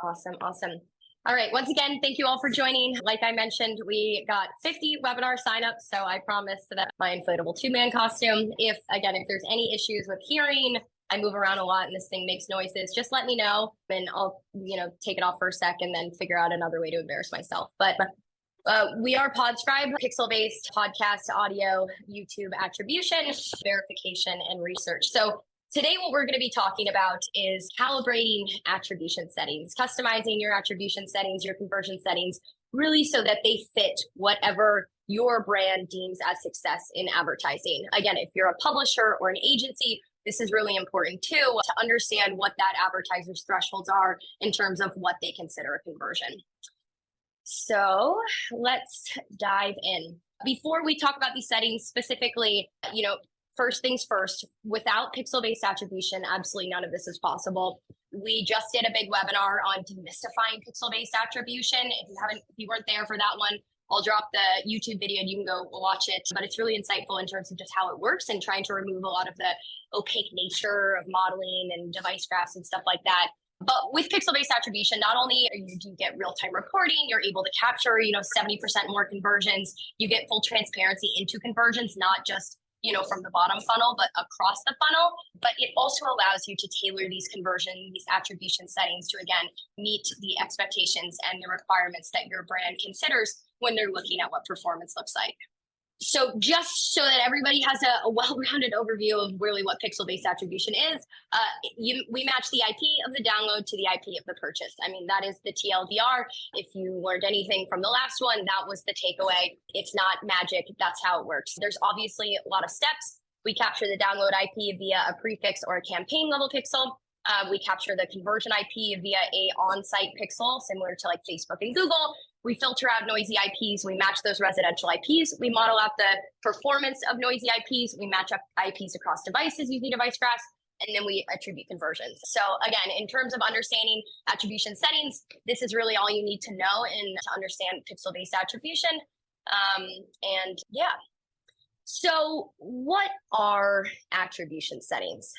Awesome. Awesome. All right. Once again, thank you all for joining. Like I mentioned, we got 50 webinar signups. So I promised that my inflatable 2-man costume. If there's any issues with hearing, I move around a lot and this thing makes noises, just let me know and I'll, take it off for a sec and then figure out another way to embarrass myself. But we are PodScribe, pixel-based podcast, audio, YouTube attribution, verification, and research. So today, what we're going to be talking about is calibrating attribution settings, customizing your attribution settings, your conversion settings, really so that they fit whatever your brand deems as success in advertising. Again, if you're a publisher or an agency, this is really important too, to understand what that advertiser's thresholds are in terms of what they consider a conversion. So let's dive in. Before we talk about these settings specifically, first things first, without pixel-based attribution, absolutely none of this is possible. We just did a big webinar on demystifying pixel-based attribution. If you weren't there for that one, I'll drop the YouTube video and you can go watch it. But it's really insightful in terms of just how it works and trying to remove a lot of the opaque nature of modeling and device graphs and stuff like that. But with pixel-based attribution, not only do you get real-time reporting, you're able to capture, 70% more conversions. You get full transparency into conversions, not just from the bottom funnel, but across the funnel. But it also allows you to tailor these these attribution settings to, again, meet the expectations and the requirements that your brand considers when they're looking at what performance looks like. So just so that everybody has a well-rounded overview of really what pixel-based attribution is, we match the IP of the download to the IP of the purchase. I mean, that is the TLDR. If you learned anything from the last one, that was the takeaway. It's not magic. That's how it works. There's obviously a lot of steps. We capture the download IP via a prefix or a campaign level pixel. We capture the conversion IP via a on-site pixel, similar to like Facebook and Google. We filter out noisy IPs. We match those residential IPs. We model out the performance of noisy IPs. We match up IPs across devices using device graphs, and then we attribute conversions. So again, in terms of understanding attribution settings, this is really all you need to know to understand pixel-based attribution. So what are attribution settings?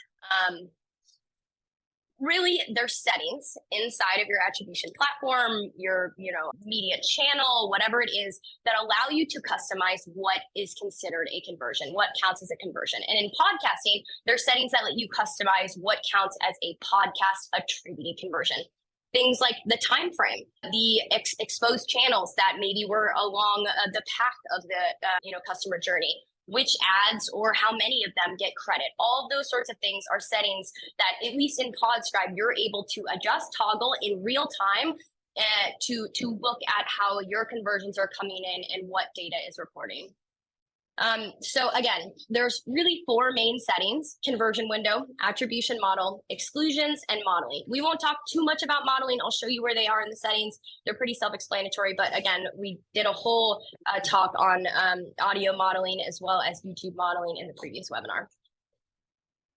Really, they're settings inside of your attribution platform, your media channel, whatever it is, that allow you to customize what is considered a conversion, what counts as a conversion. And in podcasting, there's settings that let you customize what counts as a podcast attributed conversion. Things like the time frame, the exposed channels that maybe were along the path of the customer journey, which ads or how many of them get credit. All of those sorts of things are settings that, at least in PodScribe, you're able to adjust, toggle in real time to look at how your conversions are coming in and what data is reporting. So again, there's really 4 main settings: conversion window, attribution model, exclusions, and modeling. We won't talk too much about modeling. I'll show you where they are in the settings. They're pretty self-explanatory, but again, we did a whole talk on audio modeling as well as YouTube modeling in the previous webinar.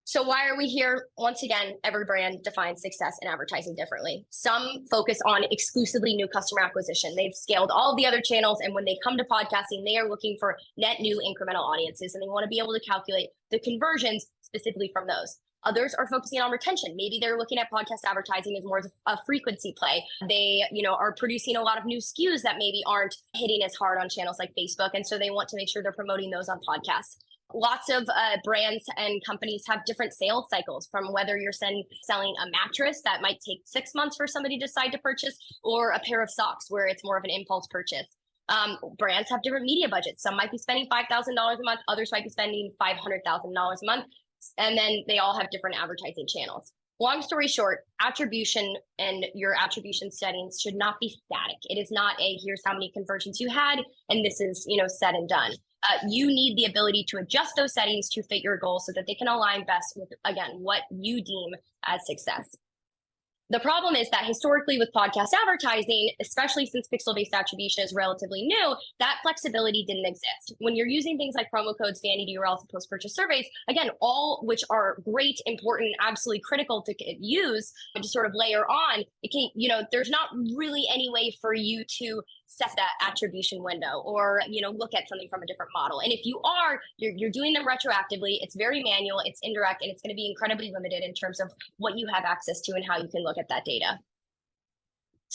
So why are we here? Once again, every brand defines success in advertising differently. Some focus on exclusively new customer acquisition. They've scaled all of the other channels, and when they come to podcasting, they are looking for net new incremental audiences, and they want to be able to calculate the conversions specifically from those. Others are focusing on retention. Maybe they're looking at podcast advertising as more of a frequency play. They, are producing a lot of new SKUs that maybe aren't hitting as hard on channels like Facebook, and so they want to make sure they're promoting those on podcasts. Lots of brands and companies have different sales cycles, from whether you're selling a mattress that might take 6 months for somebody to decide to purchase, or a pair of socks where it's more of an impulse purchase. Brands have different media budgets. Some might be spending $5,000 a month. Others might be spending $500,000 a month. And then they all have different advertising channels. Long story short, attribution and your attribution settings should not be static. It is not here's how many conversions you had, and this is, said and done. You need the ability to adjust those settings to fit your goals so that they can align best with, again, what you deem as success. The problem is that historically with podcast advertising, especially since pixel-based attribution is relatively new, that flexibility didn't exist. When you're using things like promo codes, vanity URLs, and post-purchase surveys, again, all which are great, important, absolutely critical to use, but to sort of layer on, it can, there's not really any way for you to set that attribution window or, look at something from a different model. And if you are, you're doing them retroactively, it's very manual, it's indirect, and it's going to be incredibly limited in terms of what you have access to and how you can look at that data.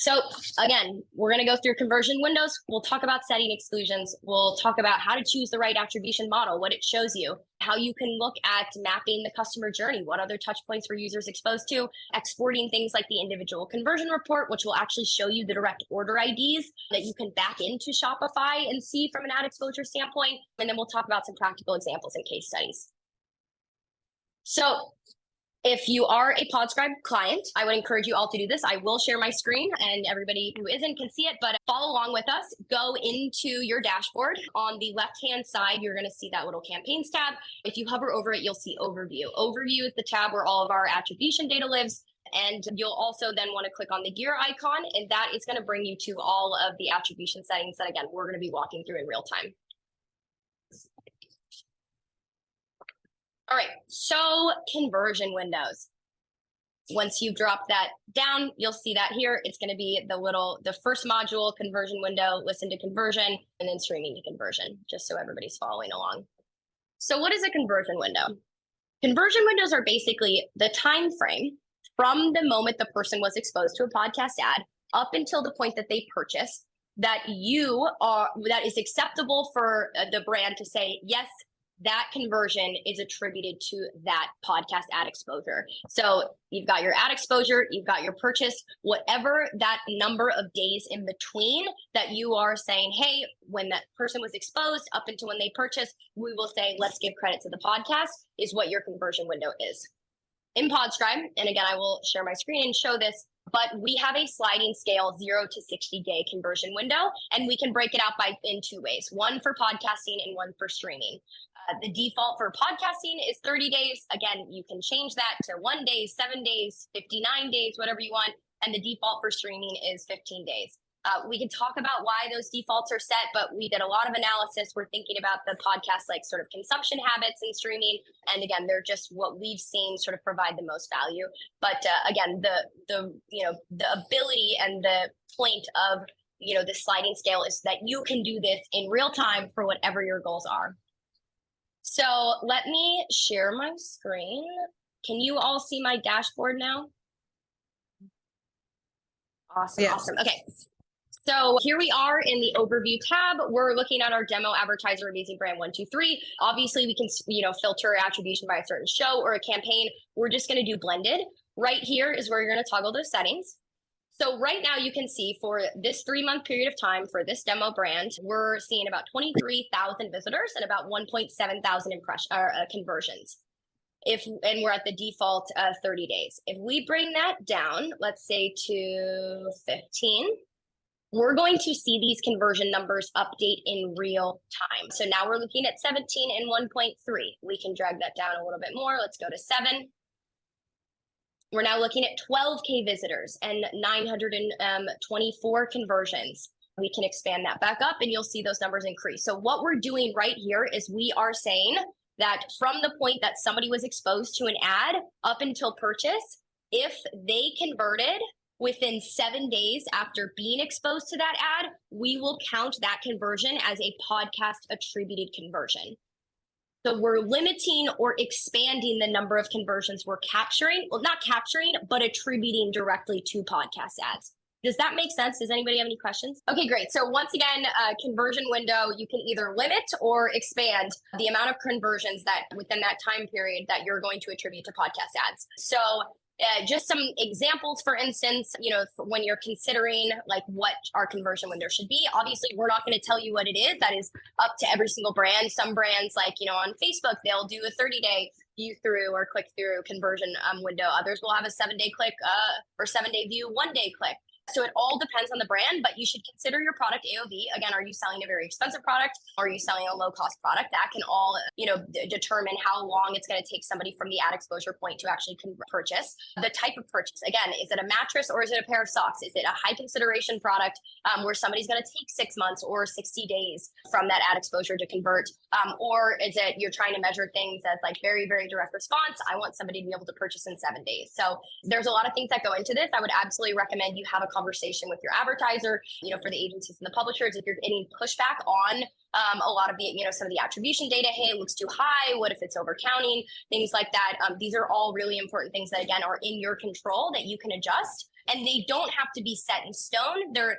So again, we're going to go through conversion windows. We'll talk about setting exclusions. We'll talk about how to choose the right attribution model, what it shows you, how you can look at mapping the customer journey, what other touch points were users exposed to, exporting things like the individual conversion report, which will actually show you the direct order IDs that you can back into Shopify and see from an ad exposure standpoint. And then we'll talk about some practical examples and case studies. So if you are a PodScribe client, I would encourage you all to do this. I will share my screen and everybody who isn't can see it, but follow along with us. Go into your dashboard. On the left-hand side, you're going to see that little campaigns tab. If you hover over it, you'll see overview. Overview is the tab where all of our attribution data lives. And you'll also then want to click on the gear icon, and that is going to bring you to all of the attribution settings that, again, we're going to be walking through in real time. All right, so conversion windows. Once you drop that down, you'll see that here. It's going to be the first module, conversion window, listen to conversion, and then streaming to conversion, just so everybody's following along. So what is a conversion window? Conversion windows are basically the time frame from the moment the person was exposed to a podcast ad up until the point that they purchase that is acceptable for the brand to say, yes, that conversion is attributed to that podcast ad exposure. So you've got your ad exposure, you've got your purchase, whatever that number of days in between that you are saying, hey, when that person was exposed up until when they purchased, we will say, let's give credit to the podcast, is what your conversion window is. In PodScribe, and again, I will share my screen and show this, but we have a sliding scale 0 to 60-day conversion window, and we can break it out in two ways, one for podcasting and one for streaming. The default for podcasting is 30 days. Again, you can change that to 1 day, 7 days, 59 days, whatever you want. And the default for streaming is 15 days. We can talk about why those defaults are set, but we did a lot of analysis. We're thinking about the podcast, like sort of consumption habits in streaming. And again, they're just what we've seen sort of provide the most value. But again, the ability and the point of, the sliding scale is that you can do this in real time for whatever your goals are. So let me share my screen. Can you all see my dashboard now? Awesome, yes. Awesome. Okay. So here we are in the overview tab. We're looking at our demo advertiser amazing brand 123. Obviously we can, filter attribution by a certain show or a campaign. We're just going to do blended. Right here is where you're going to toggle those settings. So right now you can see for this 3-month period of time for this demo brand, we're seeing about 23,000 visitors and about 1.7 thousand conversions. And we're at the default 30 days. If we bring that down, let's say to 15, we're going to see these conversion numbers update in real time. So now we're looking at 17 and 1.3. We can drag that down a little bit more. Let's go to 7. We're now looking at 12K visitors and 924 conversions. We can expand that back up and you'll see those numbers increase. So what we're doing right here is we are saying that from the point that somebody was exposed to an ad up until purchase, if they converted within 7 days after being exposed to that ad, we will count that conversion as a podcast attributed conversion. So we're limiting or expanding the number of conversions we're capturing. Well, not capturing, but attributing directly to podcast ads. Does that make sense? Does anybody have any questions? Okay, great. So once again, conversion window, you can either limit or expand the amount of conversions that within that time period that you're going to attribute to podcast ads. So just some examples, for instance, when you're considering like what our conversion window should be, obviously we're not going to tell you what it is. That is up to every single brand. Some brands like, on Facebook, they'll do a 30-day view through or click through conversion window. Others will have a 7-day click or 7-day view, 1-day click. So it all depends on the brand, but you should consider your product AOV. Again, are you selling a very expensive product? Or are you selling a low-cost product? That can all, determine how long it's going to take somebody from the ad exposure point to actually purchase. The type of purchase, again, is it a mattress or is it a pair of socks? Is it a high consideration product where somebody's going to take 6 months or 60 days from that ad exposure to convert? Or is it you're trying to measure things as like very, very direct response? I want somebody to be able to purchase in 7 days. So there's a lot of things that go into this. I would absolutely recommend you have a conversation with your advertiser, for the agencies and the publishers. If you're getting pushback on a lot of the, some of the attribution data, hey, it looks too high. What if it's overcounting? Things like that. These are all really important things that, again, are in your control that you can adjust. And they don't have to be set in stone. They're,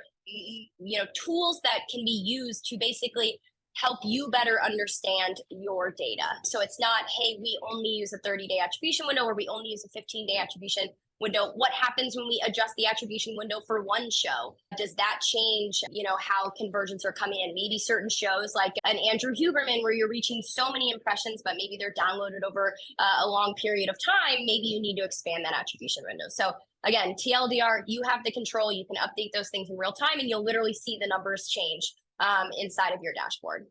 tools that can be used to basically help you better understand your data. So it's not, hey, we only use a 30-day attribution window, or we only use a 15-day attribution window. What happens when we adjust the attribution window for one show? Does that change, how conversions are coming in? Maybe certain shows like an Andrew Huberman, where you're reaching so many impressions, but maybe they're downloaded over a long period of time. Maybe you need to expand that attribution window. So again, TLDR, you have the control. You can update those things in real time, and you'll literally see the numbers change inside of your dashboard.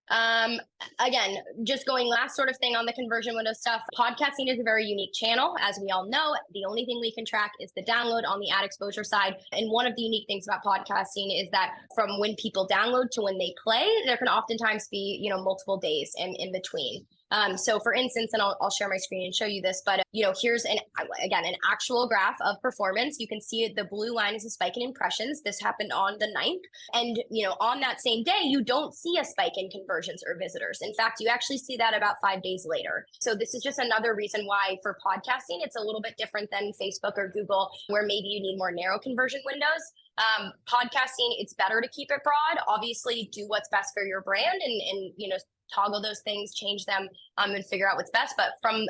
Again, just going last sort of thing on the conversion window stuff, podcasting is a very unique channel. As we all know, the only thing we can track is the download on the ad exposure side. And one of the unique things about podcasting is that from when people download to when they play, there can oftentimes be, multiple days in between. So for instance, and I'll share my screen and show you this, but here's an actual graph of performance. You can see the blue line is a spike in impressions. This happened on the 9th. And, on that same day, you don't see a spike in conversions or visitors. In fact, you actually see that about 5 days later. So this is just another reason why for podcasting, it's a little bit different than Facebook or Google, where maybe you need more narrow conversion windows. Podcasting, it's better to keep it broad. Obviously, do what's best for your brand and toggle those things, change them, and figure out what's best. But from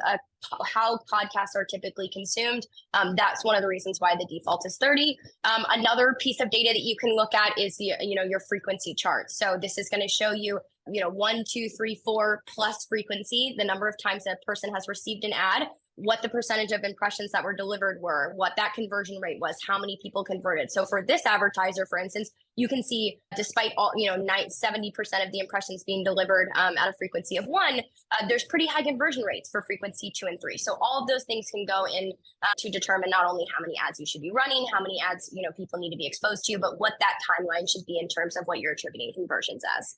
how podcasts are typically consumed, that's one of the reasons why the default is 30. Another piece of data that you can look at is your frequency chart. So this is going to show you 1, 2, 3, 4 plus frequency, the number of times that a person has received an ad, what the percentage of impressions that were delivered were, what that conversion rate was, how many people converted. So for this advertiser, for instance, you can see despite all, 70% of the impressions being delivered at a frequency of 1, there's pretty high conversion rates for frequency 2 and 3. So all of those things can go in to determine not only how many ads you should be running, how many ads, people need to be exposed to, but what that timeline should be in terms of what you're attributing conversions as.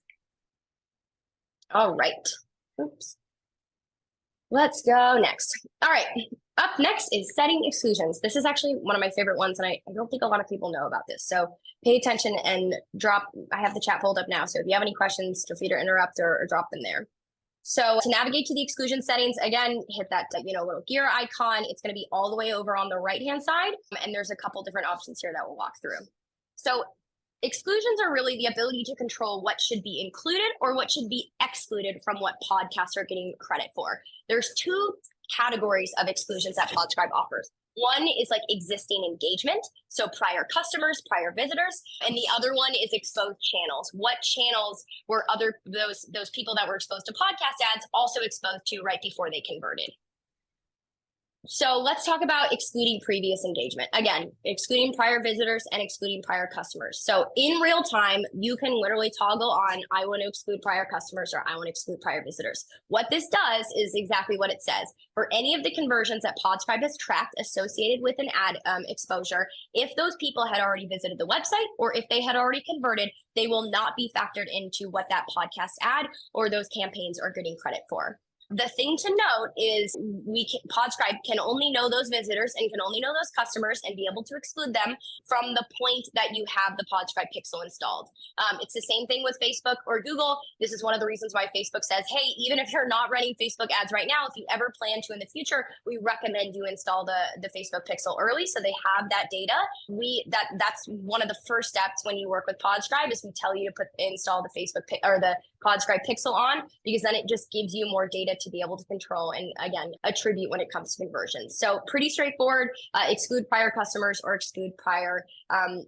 All right. Oops. Let's go next. All right. Up next is setting exclusions. This is actually one of my favorite ones, and I don't think a lot of people know about this. So pay attention and I have the chat pulled up now. So if you have any questions, feel free to interrupt or drop them there. So to navigate to the exclusion settings, again, hit that little gear icon. It's going to be all the way over on the right-hand side. And there's a couple different options here that we'll walk through. So exclusions are really the ability to control what should be included or what should be excluded from what podcasts are getting credit for. There's 2 categories of exclusions that PodScribe offers. One is like existing engagement, so prior customers, prior visitors, and the other one is exposed channels. What channels were those people that were exposed to podcast ads also exposed to right before they converted? So let's talk about excluding previous engagement. Again, excluding prior visitors and excluding prior customers. So in real time, you can literally toggle on, I want to exclude prior customers or I want to exclude prior visitors. What this does is exactly what it says. For any of the conversions that PodScribe has tracked associated with an ad exposure, if those people had already visited the website or if they had already converted, they will not be factored into what that podcast ad or those campaigns are getting credit for. The thing to note is PodScribe can only know those visitors and can only know those customers and be able to exclude them from the point that you have the PodScribe pixel installed. It's the same thing with Facebook or Google. This is one of the reasons why Facebook says, hey, even if you're not running Facebook ads right now, if you ever plan to in the future, we recommend you install the Facebook pixel early so they have that data. That's one of the first steps when you work with PodScribe is we tell you to install the Facebook or the PodScribe pixel on, because then it just gives you more data to be able to control and, again, attribute when it comes to conversions. So pretty straightforward, exclude prior customers or exclude prior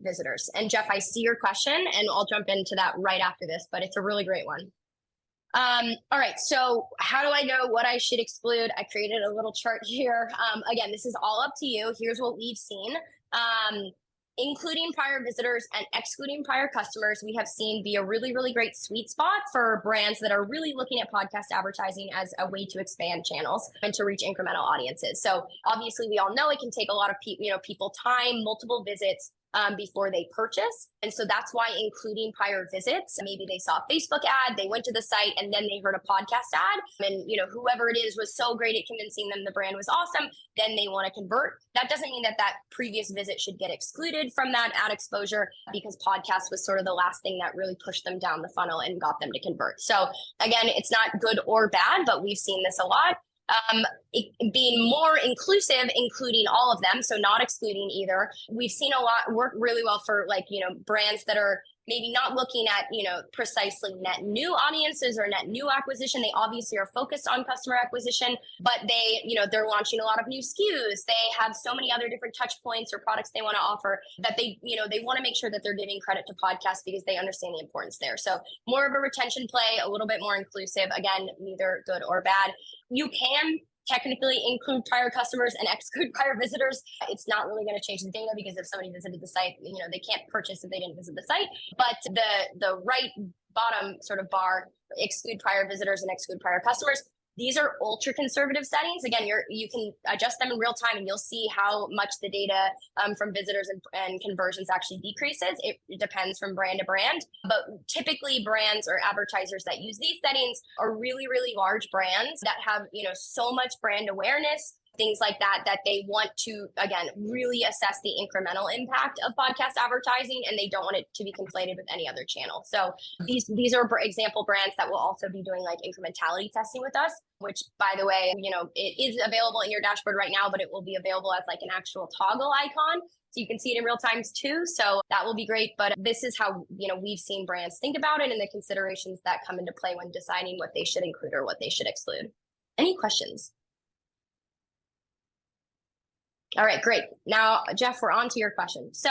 visitors. And Jeff, I see your question and I'll jump into that right after this, but it's a really great one. All right, so how do I know what I should exclude? I created a little chart here. Again, this is all up to you. Here's what we've seen. Including prior visitors and excluding prior customers, we have seen be a really, really great sweet spot for brands that are really looking at podcast advertising as a way to expand channels and to reach incremental audiences. So obviously, we all know it can take a lot of people time, multiple visits before they purchase. And so that's why including prior visits, maybe they saw a Facebook ad, they went to the site and then they heard a podcast ad and whoever it is was so great at convincing them the brand was awesome, then they want to convert. That doesn't mean that previous visit should get excluded from that ad exposure because podcast was sort of the last thing that really pushed them down the funnel and got them to convert. So again, it's not good or bad, but we've seen this a lot. Being more inclusive, including all of them, so not excluding either. We've seen a lot work really well for brands that are maybe not looking at, precisely net new audiences or net new acquisition. They obviously are focused on customer acquisition, but they're launching a lot of new SKUs. They have so many other different touch points or products they want to offer that they want to make sure that they're giving credit to podcasts because they understand the importance there. So more of a retention play, a little bit more inclusive. Again, neither good or bad. You can technically include prior customers and exclude prior visitors. It's not really going to change the data because if somebody visited the site, they can't purchase if they didn't visit the site. But the right bottom sort of bar, exclude prior visitors and exclude prior customers. These are ultra conservative settings. Again, you can adjust them in real time and you'll see how much the data from visitors and conversions actually decreases. It depends from brand to brand, but typically brands or advertisers that use these settings are really, really large brands that have, so much brand awareness, things like that they want to, again, really assess the incremental impact of podcast advertising, and they don't want it to be conflated with any other channel. So these are example brands that will also be doing like incrementality testing with us, which, by the way, it is available in your dashboard right now, but it will be available as like an actual toggle icon. So you can see it in real time too. So that will be great. But this is how, we've seen brands think about it and the considerations that come into play when deciding what they should include or what they should exclude. Any questions? All right, great. Now, Jeff, we're on to your question. So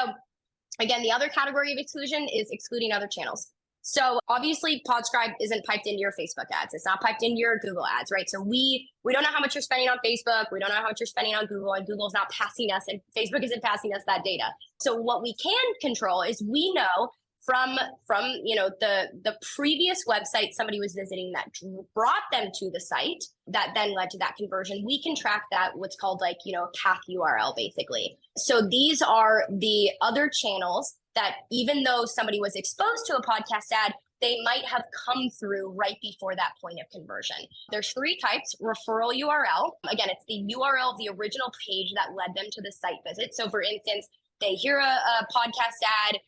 again, the other category of exclusion is excluding other channels. So obviously PodScribe isn't piped into your Facebook ads. It's not piped into your Google ads, right? So we don't know how much you're spending on Facebook. We don't know how much you're spending on Google, and Google's not passing us, and Facebook isn't passing us that data. So what we can control is we know from the previous website somebody was visiting that brought them to the site that then led to that conversion. We can track that, what's called path URL basically. So these are the other channels that even though somebody was exposed to a podcast ad, they might have come through right before that point of conversion. There's three types: referral URL. Again, it's the URL of the original page that led them to the site visit. So for instance, they hear a podcast ad,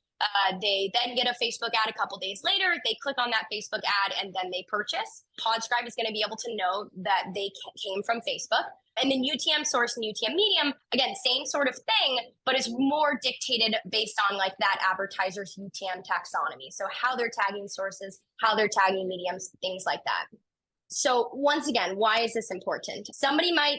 they then get a Facebook ad a couple days later, they click on that Facebook ad, and then they purchase. PodScribe is going to be able to know that they came from Facebook. And then UTM source and UTM medium, again, same sort of thing, but it's more dictated based on like that advertiser's UTM taxonomy. So how they're tagging sources, how they're tagging mediums, things like that. So once again, why is this important? Somebody might,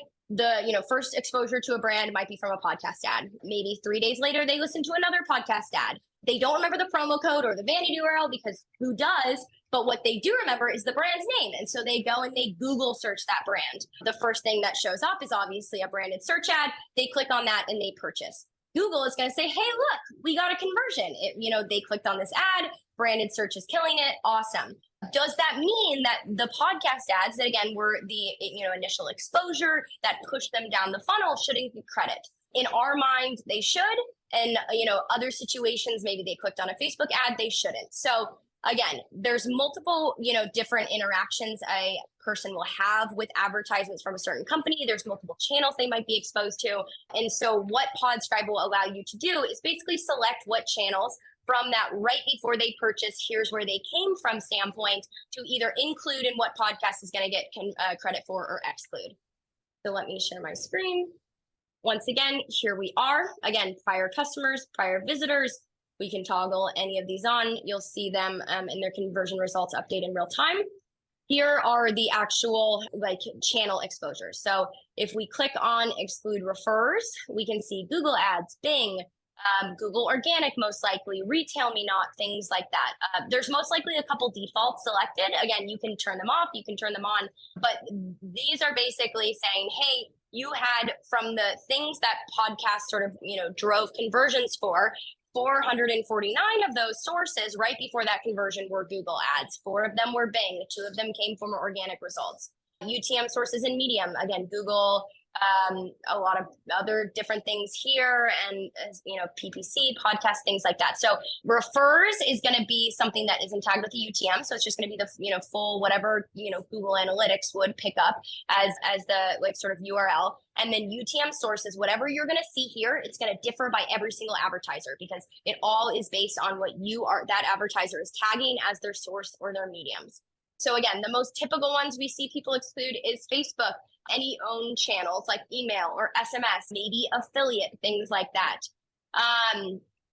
first exposure to a brand might be from a podcast ad. Maybe 3 days later, they listen to another podcast ad. They don't remember the promo code or the vanity URL because who does? But what they do remember is the brand's name. And so they go and they Google search that brand. The first thing that shows up is obviously a branded search ad. They click on that and they purchase. Google is going to say, hey, look, we got a conversion. They clicked on this ad, branded search is killing it. Awesome. Does that mean that the podcast ads that, again, were the initial exposure that pushed them down the funnel shouldn't get credit? In our mind, they should. And, other situations, maybe they clicked on a Facebook ad, they shouldn't. So again, there's multiple, different interactions a person will have with advertisements from a certain company. There's multiple channels they might be exposed to. And so what PodScribe will allow you to do is basically select what channels from that right before they purchase, here's where they came from standpoint, to either include in what podcast is going to get credit for or exclude. So let me share my screen. Once again, here we are. Again, prior customers, prior visitors. We can toggle any of these on. You'll see them in their conversion results update in real time. Here are the actual channel exposures. So if we click on exclude refers, we can see Google ads, Bing, Google organic, most likely, retail me not, things like that. There's most likely a couple defaults selected. Again, you can turn them off, you can turn them on, but these are basically saying, hey, you had from the things that podcast sort of, drove conversions for, 449 of those sources right before that conversion were Google ads. 4 of them were Bing. 2 of them came from organic results. UTM sources in Medium, again, Google, a lot of other different things here, and PPC, podcast, things like that. So refers is going to be something that isn't tagged with the UTM. So it's just going to be the full whatever Google Analytics would pick up as the sort of URL. And then UTM sources, whatever you're going to see here, it's going to differ by every single advertiser because it all is based on what that advertiser is tagging as their source or their mediums. So again, the most typical ones we see people exclude is Facebook, any owned channels like email or SMS, maybe affiliate, things like that.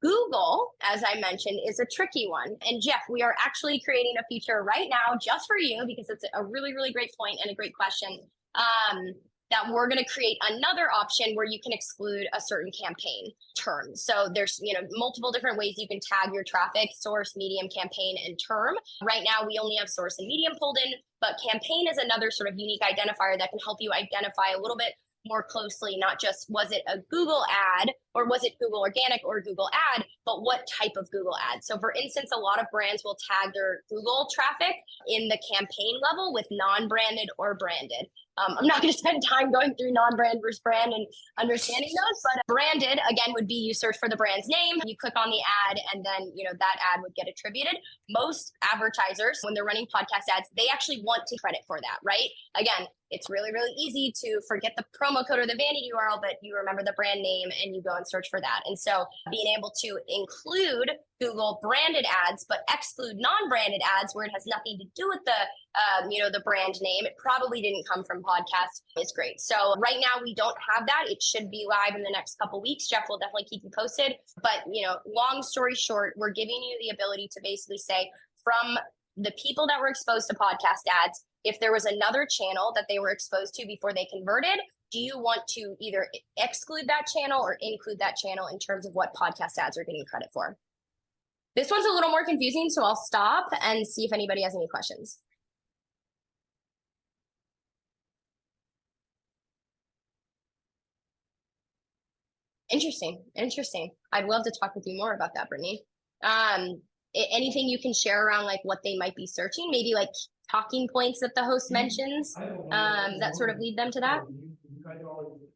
Google, as I mentioned, is a tricky one. And Jeff, we are actually creating a feature right now just for you, because it's a really, really great point and a great question, that we're going to create another option where you can exclude a certain campaign term. So there's, multiple different ways you can tag your traffic: source, medium, campaign, and term. Right now, we only have source and medium pulled in, but campaign is another sort of unique identifier that can help you identify a little bit more closely, not just was it a Google ad or was it Google organic or Google ad, but what type of Google ad. So for instance, a lot of brands will tag their Google traffic in the campaign level with non-branded or branded. I'm not going to spend time going through non-brand versus brand and understanding those, but branded, again, would be you search for the brand's name, you click on the ad, and then, that ad would get attributed. Most advertisers, when they're running podcast ads, they actually want to credit for that, right? Again, it's really, really easy to forget the promo code or the vanity URL, but you remember the brand name and you go and search for that. And so being able to include Google branded ads, but exclude non-branded ads where it has nothing to do with the brand name, it probably didn't come from podcast, is great. So right now we don't have that. It should be live in the next couple weeks. Jeff will definitely keep you posted. But, long story short, we're giving you the ability to basically say, from the people that were exposed to podcast ads, if there was another channel that they were exposed to before they converted, do you want to either exclude that channel or include that channel in terms of what podcast ads are getting credit for? This one's a little more confusing, so I'll stop and see if anybody has any questions. Interesting. I'd love to talk with you more about that, Brittany. Anything you can share around like what they might be searching, maybe like talking points that the host mentions that sort of lead them to that?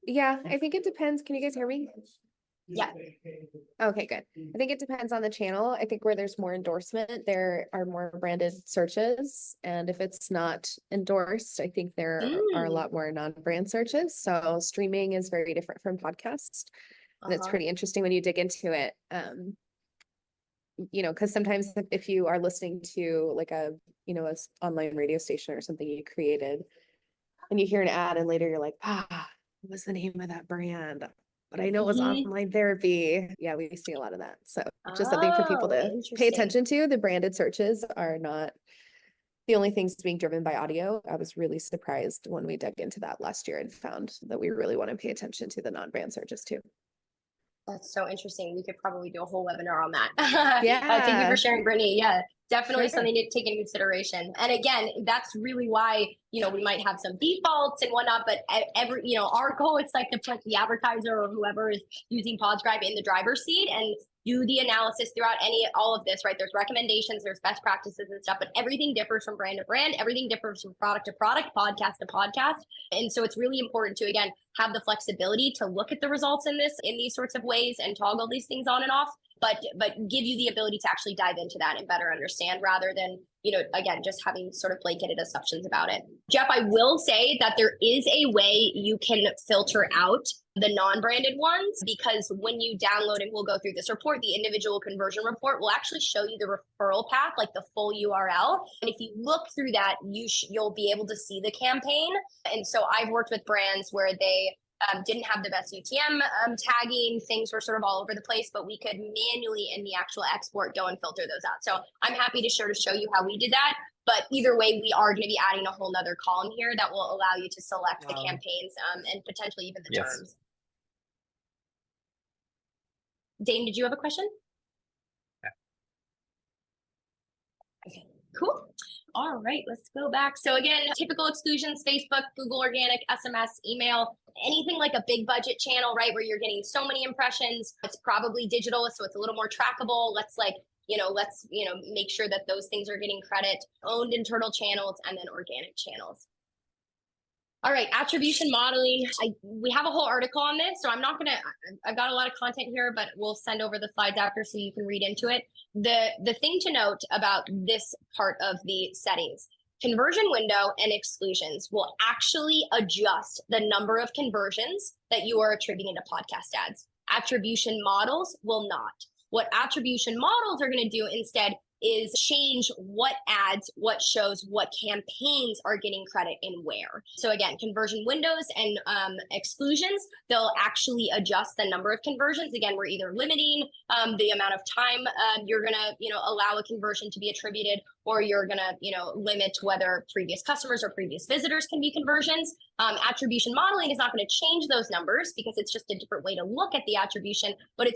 Yeah, I think it depends. Can you guys hear me? Yeah. Okay, good. I think it depends on the channel. I think where there's more endorsement, there are more branded searches. And if it's not endorsed, I think there are a lot more non-brand searches. So streaming is very different from podcast. And it's pretty interesting when you dig into it. Because sometimes if you are listening to like a online radio station or something you created and you hear an ad and later you're like, what was the name of that brand? But I know it was online therapy. Yeah, we see a lot of that. So just something for people to pay attention to. The branded searches are not the only things being driven by audio. I was really surprised when we dug into that last year and found that we really want to pay attention to the non-brand searches too. That's so interesting. We could probably do a whole webinar on that. Yeah. Thank you for sharing, Brittany. Yeah, definitely something to take into consideration. And again, that's really why, we might have some defaults and whatnot, but our goal is like to put the advertiser or whoever is using PodScribe in the driver's seat and do the analysis throughout all of this, right? There's recommendations, there's best practices and stuff, but everything differs from brand to brand. Everything differs from product to product, podcast to podcast. And so it's really important to, again, have the flexibility to look at the results in these sorts of ways and toggle these things on and off, but give you the ability to actually dive into that and better understand rather than, again, just having sort of blanketed assumptions about it. Jeff, I will say that there is a way you can filter out the non-branded ones, because when you download, and we'll go through this report, the individual conversion report will actually show you the referral path, like the full URL. And if you look through that, you'll be able to see the campaign. And so I've worked with brands where they didn't have the best UTM tagging. Things were sort of all over the place, but we could manually in the actual export go and filter those out. So I'm happy to show you how we did that. But either way, we are going to be adding a whole nother column here that will allow you to select the campaigns and potentially even the terms. Dane, did you have a question? Yeah. Okay, cool. All right, let's go back. So again, typical exclusions: Facebook, Google organic, SMS, email, anything like a big budget channel, right? Where you're getting so many impressions, it's probably digital, so it's a little more trackable. Let's make sure that those things are getting credit. Owned internal channels and then organic channels. All right, attribution modeling. We have a whole article on this, so I've got a lot of content here, but we'll send over the slides after so you can read into it. The thing to note about this part of the settings, conversion window and exclusions will actually adjust the number of conversions that you are attributing to podcast ads. Attribution models will not. What attribution models are going to do instead is change what ads, what shows, what campaigns are getting credit and where. So again, conversion windows and exclusions, they'll actually adjust the number of conversions. Again, we're either limiting the amount of time you're going to, allow a conversion to be attributed, or you're going to, limit whether previous customers or previous visitors can be conversions. Attribution modeling is not going to change those numbers because it's just a different way to look at the attribution, but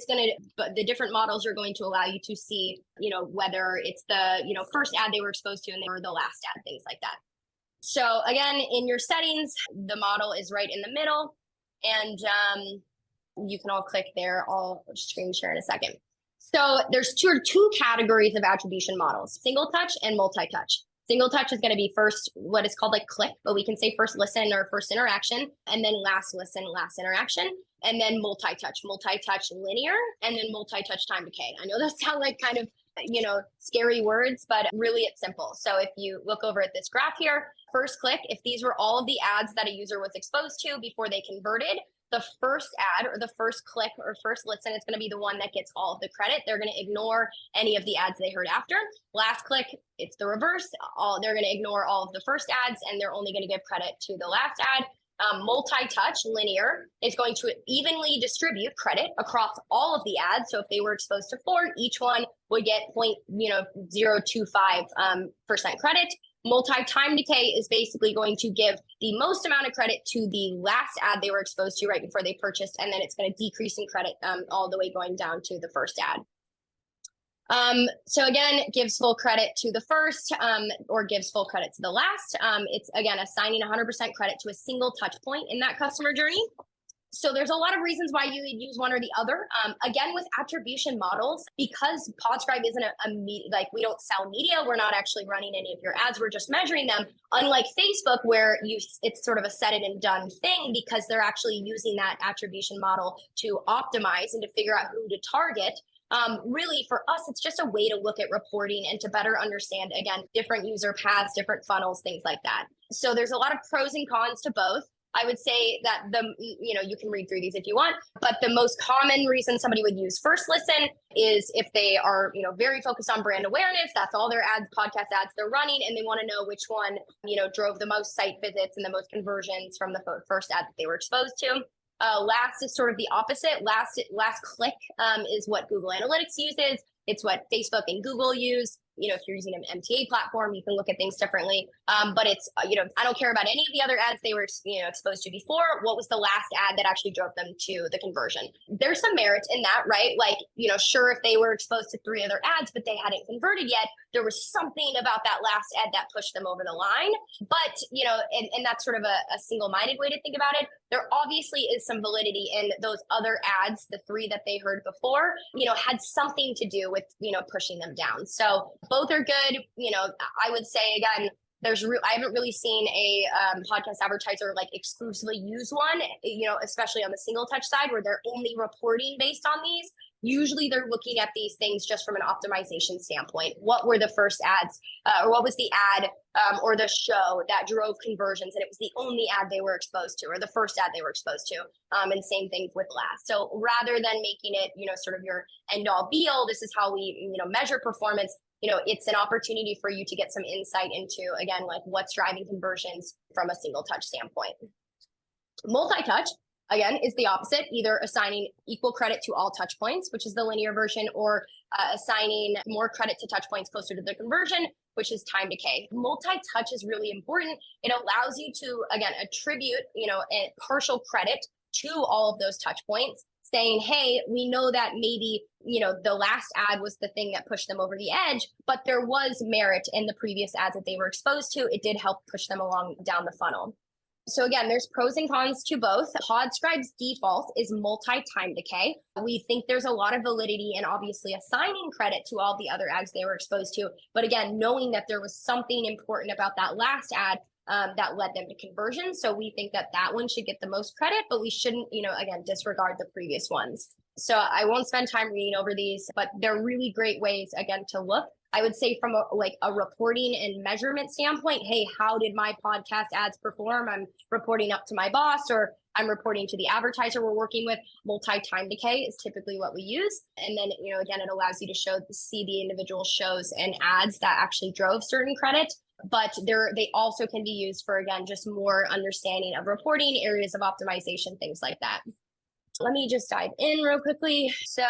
the different models are going to allow you to see, whether it's the, first ad they were exposed to and they were the last ad, things like that. So again, in your settings, the model is right in the middle, and you can all click there. I'll screen share in a second. So there's two categories of attribution models: single touch and multi-touch. Single touch is going to be first, what is called like click, but we can say first listen or first interaction, and then last listen, last interaction, and then multi-touch linear, and then multi-touch time decay. I know those sound like kind of, scary words, but really it's simple. So if you look over at this graph here, first click, if these were all of the ads that a user was exposed to before they converted, the first ad or the first click or first listen is going to be the one that gets all of the credit. They're going to ignore any of the ads they heard after. Last click, it's the reverse. They're going to ignore all of the first ads, and they're only going to give credit to the last ad. Multi-touch linear is going to evenly distribute credit across all of the ads. So if they were exposed to 4, each one would get 0.025% credit. Multi-time decay is basically going to give the most amount of credit to the last ad they were exposed to right before they purchased, and then it's going to decrease in credit all the way going down to the first ad. So again, gives full credit to the first or gives full credit to the last. It's again assigning 100% credit to a single touch point in that customer journey. So there's a lot of reasons why you would use one or the other. Again, with attribution models, because PodScribe isn't like we don't sell media, we're not actually running any of your ads, we're just measuring them. Unlike Facebook, where it's sort of a set it and done thing, because they're actually using that attribution model to optimize and to figure out who to target. Really, for us, it's just a way to look at reporting and to better understand, again, different user paths, different funnels, things like that. So there's a lot of pros and cons to both. I would say that you can read through these if you want, but the most common reason somebody would use first listen is if they are, very focused on brand awareness. That's all their ads, podcast ads they're running, and they want to know which one, drove the most site visits and the most conversions from the first ad that they were exposed to. Last is sort of the opposite. Last click is what Google Analytics uses. It's what Facebook and Google use. If you're using an MTA platform, you can look at things differently. But it's, I don't care about any of the other ads they were, exposed to before. What was the last ad that actually drove them to the conversion? There's some merit in that, right? Like, sure, if they were exposed to 3 other ads, but they hadn't converted yet, there was something about that last ad that pushed them over the line. But, and that's sort of a single-minded way to think about it. There obviously is some validity in those other ads, the 3 that they heard before, had something to do with, pushing them down. So both are good. I would say, again, I haven't really seen a podcast advertiser like exclusively use one, especially on the single touch side where they're only reporting based on these. Usually they're looking at these things just from an optimization standpoint. What were the first ads or what was the ad or the show that drove conversions, and it was the only ad they were exposed to or the first ad they were exposed to, and same thing with last. So rather than making it, sort of your end all be all, this is how we, measure performance. It's an opportunity for you to get some insight into, again, like what's driving conversions from a single touch standpoint. Multi-touch, again, is the opposite, either assigning equal credit to all touch points, which is the linear version, or assigning more credit to touch points closer to the conversion, which is time decay. Multi-touch is really important. It allows you to, again, attribute, a partial credit to all of those touch points, saying, hey, we know that maybe, the last ad was the thing that pushed them over the edge, but there was merit in the previous ads that they were exposed to. It did help push them along down the funnel. So again, there's pros and cons to both. PodScribe's default is multi-time decay. We think there's a lot of validity in obviously assigning credit to all the other ads they were exposed to. But again, knowing that there was something important about that last ad that led them to conversion. So we think that one should get the most credit, but we shouldn't, again, disregard the previous ones. So I won't spend time reading over these, but they're really great ways, again, to look. I would say from a reporting and measurement standpoint, hey, how did my podcast ads perform? I'm reporting up to my boss, or I'm reporting to the advertiser we're working with. Multi-time decay is typically what we use. And then, again, it allows you to see the individual shows and ads that actually drove certain credit. But they also can be used for, again, just more understanding of reporting, areas of optimization, things like that. Let me just dive in real quickly. So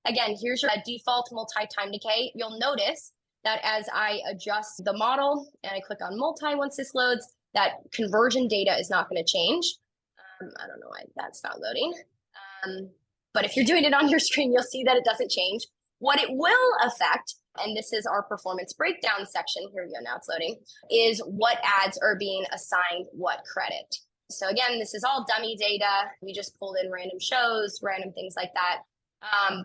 again, here's your default multi-time decay. You'll notice that as I adjust the model and I click on multi once this loads, that conversion data is not going to change. I don't know why that's not loading. But if you're doing it on your screen, you'll see that it doesn't change. What it will affect, and this is our performance breakdown section, here we go, now it's loading, is what ads are being assigned what credit. So again, this is all dummy data. We just pulled in random shows, random things like that.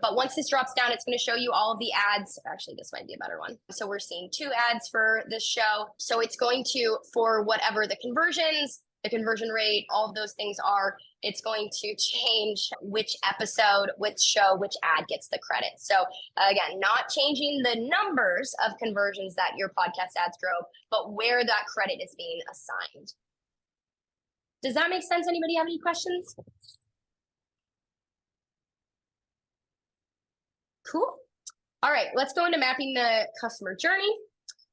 But once this drops down, it's going to show you all of the ads. Actually, this might be a better one. So we're seeing 2 ads for this show. So it's going to, for whatever the conversions, the conversion rate, all of those things are, it's going to change which episode, which show, which ad gets the credit. So again, not changing the numbers of conversions that your podcast ads drove, but where that credit is being assigned. Does that make sense? Anybody have any questions? Cool. All right, let's go into mapping the customer journey.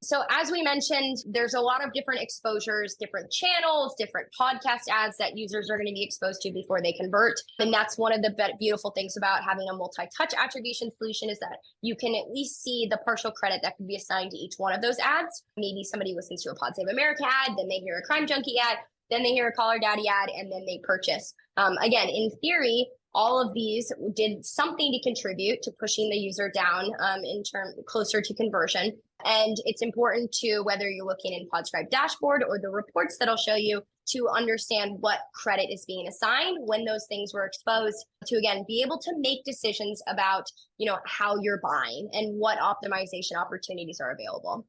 So as we mentioned, there's a lot of different exposures, different channels, different podcast ads that users are going to be exposed to before they convert. And that's one of the beautiful things about having a multi-touch attribution solution is that you can at least see the partial credit that could be assigned to each one of those ads. Maybe somebody listens to a Pod Save America ad, then they hear a Crime Junkie ad, then they hear a Call Her Daddy ad, and then they purchase. Again, in theory, all of these did something to contribute to pushing the user down closer to conversion. And it's important to, whether you're looking in PodScribe dashboard or the reports that I'll show you, to understand what credit is being assigned when those things were exposed, to again be able to make decisions about how you're buying and what optimization opportunities are available.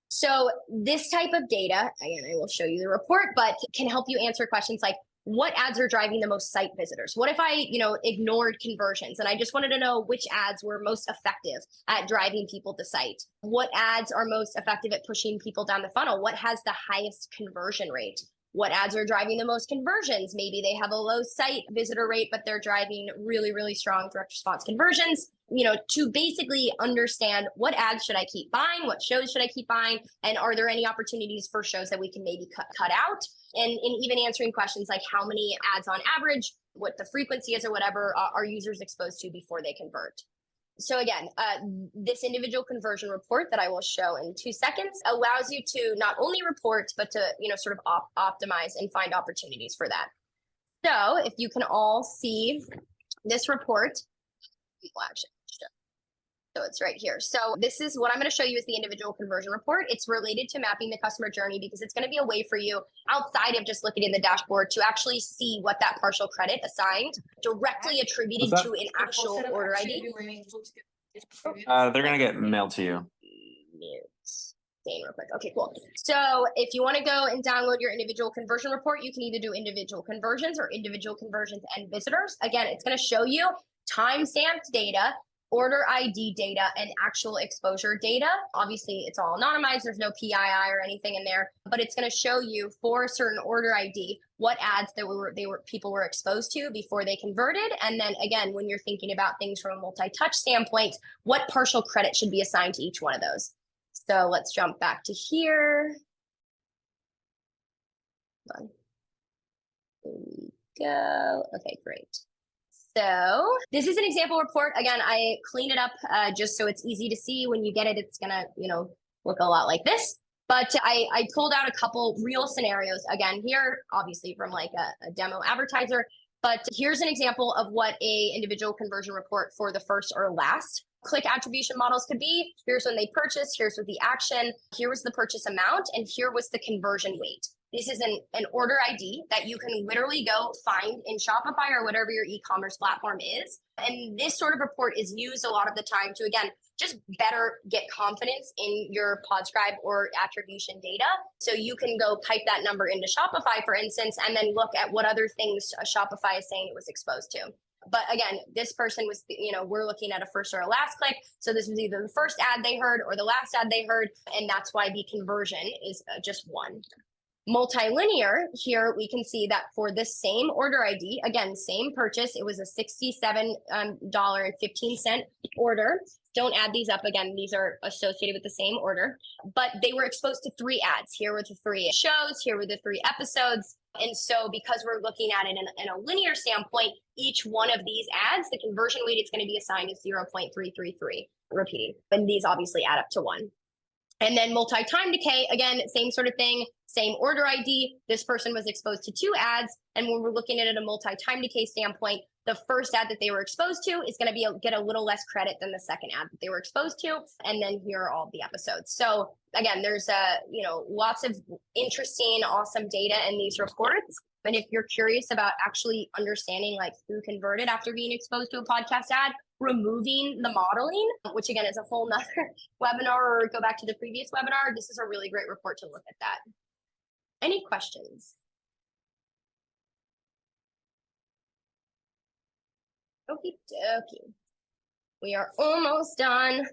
So this type of data, again, I will show you the report, but can help you answer questions like, what ads are driving the most site visitors? What if I, ignored conversions and I just wanted to know which ads were most effective at driving people to site? What ads are most effective at pushing people down the funnel? What has the highest conversion rate? What ads are driving the most conversions? Maybe they have a low site visitor rate, but they're driving really, really strong direct response conversions. To basically understand what ads should I keep buying, what shows should I keep buying, and are there any opportunities for shows that we can maybe cut out? And even answering questions like how many ads on average, what the frequency is or whatever are users exposed to before they convert. So again, this individual conversion report that I will show in 2 seconds allows you to not only report, but to sort of optimize and find opportunities for that. So if you can all see this report, well, actually, so it's right here. So this is what I'm going to show you is the individual conversion report. It's related to mapping the customer journey because it's going to be a way for you outside of just looking in the dashboard to actually see what that partial credit assigned directly attributed to an actual order ID. They're going to get mailed to you. Real quick. Okay, cool. So if you want to go and download your individual conversion report, you can either do individual conversions or individual conversions and visitors. Again, it's going to show you time-stamped data, order ID data, and actual exposure data. Obviously, it's all anonymized. There's no PII or anything in there, but it's going to show you for a certain order ID what ads people were exposed to before they converted. And then again, when you're thinking about things from a multi-touch standpoint, what partial credit should be assigned to each one of those. So let's jump back to here. Here we go. Okay, great. So this is an example report. Again, I clean it up just so it's easy to see. When you get it, it's gonna, look a lot like this. But I pulled out a couple real scenarios. Again, here, obviously from like a demo advertiser. But here's an example of what a individual conversion report for the first or last click attribution models could be. Here's when they purchased, here's what the action, here was the purchase amount, and here was the conversion weight. This is an order ID that you can literally go find in Shopify or whatever your e-commerce platform is. And this sort of report is used a lot of the time to, again, just better get confidence in your PodScribe or attribution data. So you can go pipe that number into Shopify, for instance, and then look at what other things Shopify is saying it was exposed to. But again, this person was, we're looking at a first or a last click. So this was either the first ad they heard or the last ad they heard. And that's why the conversion is just one. Multilinear, here we can see that for the same order ID, again, same purchase, it was a $67.15 order. Don't add these up again. These are associated with the same order, but they were exposed to 3 ads. Here were the 3 shows, here were the 3 episodes. And so because we're looking at it in a linear standpoint, each one of these ads, the conversion weight it's going to be assigned is 0.333, repeating. And these obviously add up to 1. And then multi-time decay, again, same sort of thing, same order ID. This person was exposed to 2 ads. And when we're looking at it at a multi-time decay standpoint, the first ad that they were exposed to is going to get a little less credit than the second ad that they were exposed to. And then here are all the episodes. So again, there's lots of interesting, awesome data in these reports. And if you're curious about actually understanding like who converted after being exposed to a podcast ad, removing the modeling, which again is a whole nother webinar, or go back to the previous webinar, this is a really great report to look at that. Any questions? Okie dokie. We are almost done.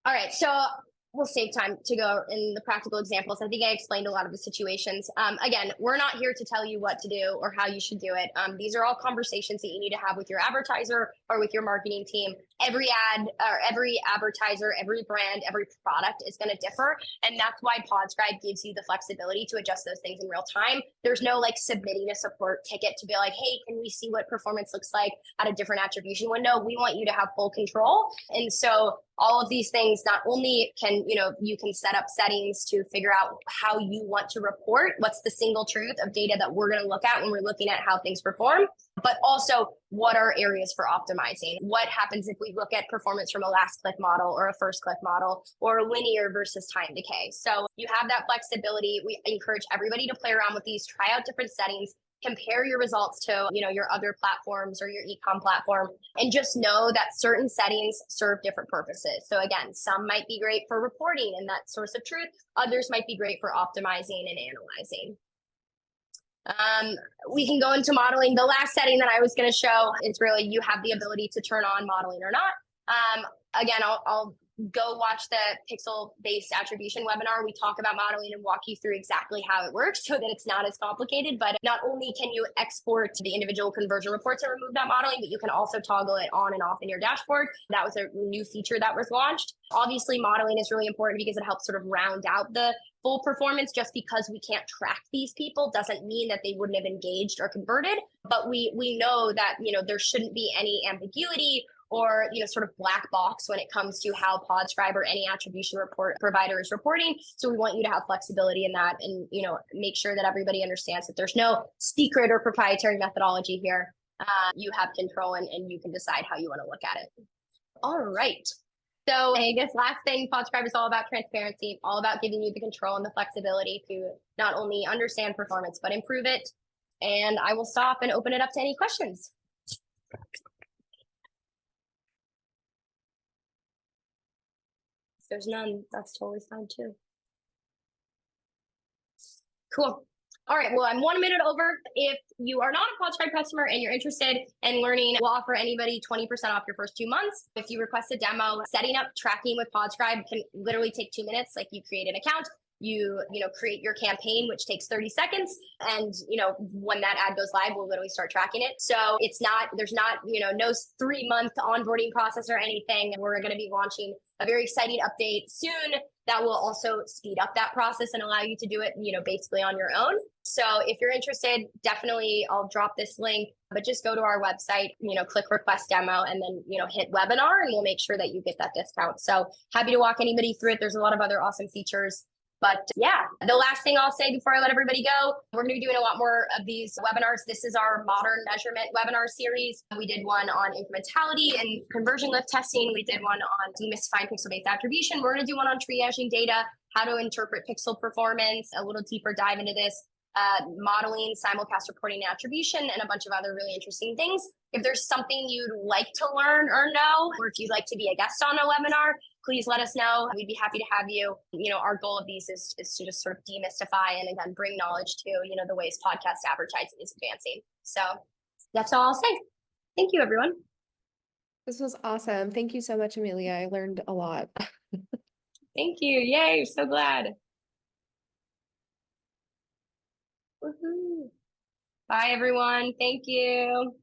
All right, so we'll save time to go in the practical examples. I think I explained a lot of the situations. Again, we're not here to tell you what to do or how you should do it. These are all conversations that you need to have with your advertiser or with your marketing team. Every ad or every advertiser, every brand, every product is going to differ. And that's why PodScribe gives you the flexibility to adjust those things in real time. There's no like submitting a support ticket to be like, hey, can we see what performance looks like at a different attribution window? We want you to have full control. And so all of these things, not only can, you can set up settings to figure out how you want to report, what's the single truth of data that we're going to look at when we're looking at how things perform, but also what are areas for optimizing? What happens if we look at performance from a last click model or a first click model or linear versus time decay? So you have that flexibility. We encourage everybody to play around with these, try out different settings, compare your results to, your other platforms or your e-com platform, and just know that certain settings serve different purposes. So again, some might be great for reporting and that source of truth. Others might be great for optimizing and analyzing. We can go into modeling. The last setting that I was going to show is really you have the ability to turn on modeling or not. Again, I'll go watch the pixel-based attribution webinar. We talk about modeling and walk you through exactly how it works so that it's not as complicated. But not only can you export the individual conversion reports and remove that modeling, but you can also toggle it on and off in your dashboard. That was a new feature that was launched. Obviously, modeling is really important because it helps sort of round out the full performance. Just because we can't track these people doesn't mean that they wouldn't have engaged or converted. But we know that, there shouldn't be any ambiguity or, sort of black box when it comes to how PodScribe or any attribution report provider is reporting. So we want you to have flexibility in that and, make sure that everybody understands that there's no secret or proprietary methodology here. You have control and you can decide how you want to look at it. All right. So I guess last thing, PodScribe is all about transparency, all about giving you the control and the flexibility to not only understand performance, but improve it. And I will stop and open it up to any questions. If there's none, that's totally fine too. Cool. All right, well, I'm 1 minute over. If you are not a PodScribe customer and you're interested in learning, we'll offer anybody 20% off your first 2 months. If you request a demo, setting up tracking with PodScribe can literally take 2 minutes. Like you create an account, you create your campaign, which takes 30 seconds. And, when that ad goes live, we'll literally start tracking it. So there's not, no 3-month onboarding process or anything. We're going to be launching a very exciting update soon that will also speed up that process and allow you to do it, basically on your own. So if you're interested, definitely I'll drop this link, but just go to our website, click request demo and then, hit webinar and we'll make sure that you get that discount. So happy to walk anybody through it. There's a lot of other awesome features. But yeah, the last thing I'll say before I let everybody go, we're going to be doing a lot more of these webinars. This is our modern measurement webinar series. We did one on incrementality and conversion lift testing. We did one on demystifying pixel-based attribution. We're going to do one on triaging data, how to interpret pixel performance, a little deeper dive into this, modeling, simulcast reporting, and attribution, and a bunch of other really interesting things. If there's something you'd like to learn or know, or if you'd like to be a guest on a webinar, please let us know. We'd be happy to have you. Our goal of these is to just sort of demystify and again, bring knowledge to, the ways podcast advertising is advancing. So that's all I'll say. Thank you, everyone. This was awesome. Thank you so much, Amelia. I learned a lot. Thank you. Yay. So glad. Bye, everyone. Thank you.